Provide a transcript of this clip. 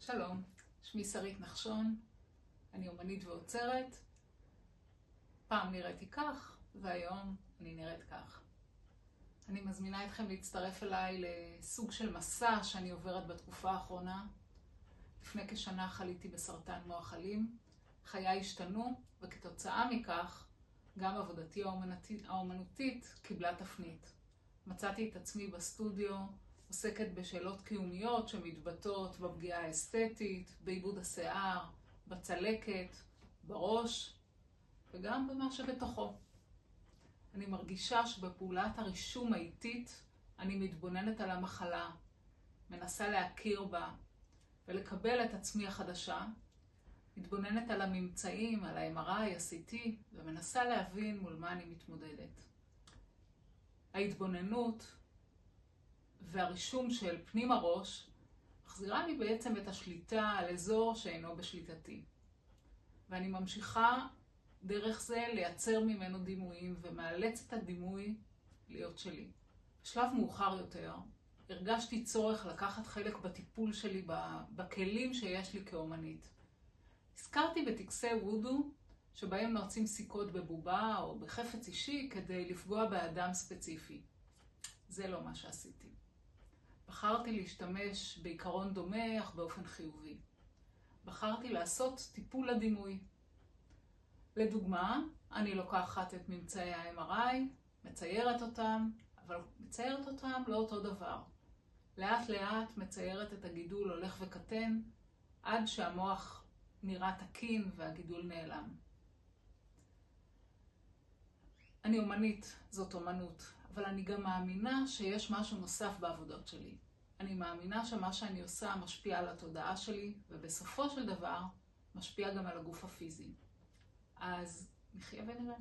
שלום, שמי שרית נחשון, אני אומנית ועוצרת. פעם נראיתי כך, והיום אני נראית כך. אני מזמינה אתכם להצטרף אליי לסוג של מסע שאני עוברת בתקופה האחרונה. לפני כשנה חליתי בסרטן מוח אלים, חיי השתנו, וכתוצאה מכך גם עבודתי האומנותית קיבלה תפנית. מצאתי את עצמי בסטודיו, עוסקת בשאלות קיומיות שמתבטאות בפגיעה האסתטית, בעיבוד השיער, בצלקת, בראש וגם במה שבתוכו. אני מרגישה שבפעולת הרישום האיטית אני מתבוננת על המחלה, מנסה להכיר בה ולקבל את עצמי החדשה, מתבוננת על הממצאים, על ה-MRI, ה-CT, ומנסה להבין מול מה אני מתמודדת. ההתבוננות והרישום של פנים הראש מחזירה לי בעצם את השליטה על אזור שאינו בשליטתי. ואני ממשיכה דרך זה לייצר ממנו דימויים ומאלץ את הדימוי להיות שלי. בשלב מאוחר יותר הרגשתי צורך לקחת חלק בטיפול שלי בכלים שיש לי כאומנית. הזכרתי בטקסי וודו שבהם נועצים סיכות בבובה או בחפץ אישי כדי לפגוע באדם ספציפי. זה לא מה שעשיתי. בחרתי להשתמש בעיקרון דומה אך באופן חיובי. בחרתי לעשות טיפול לדימוי. לדוגמה, אני לוקחת את ממצאי ה-MRI, מציירת אותם, אבל מציירת אותם לא אותו דבר. לאט לאט מציירת את הגידול הולך וקטן, עד שהמוח נראה תקין והגידול נעלם. אני אומנית, זאת אומנות, אבל אני גם מאמינה שיש משהו נוסף בעבודות שלי. אני מאמינה שמה שאני עושה משפיע על התודעה שלי, ובסופו של דבר משפיע גם על הגוף הפיזי. אז נחיה ונראה.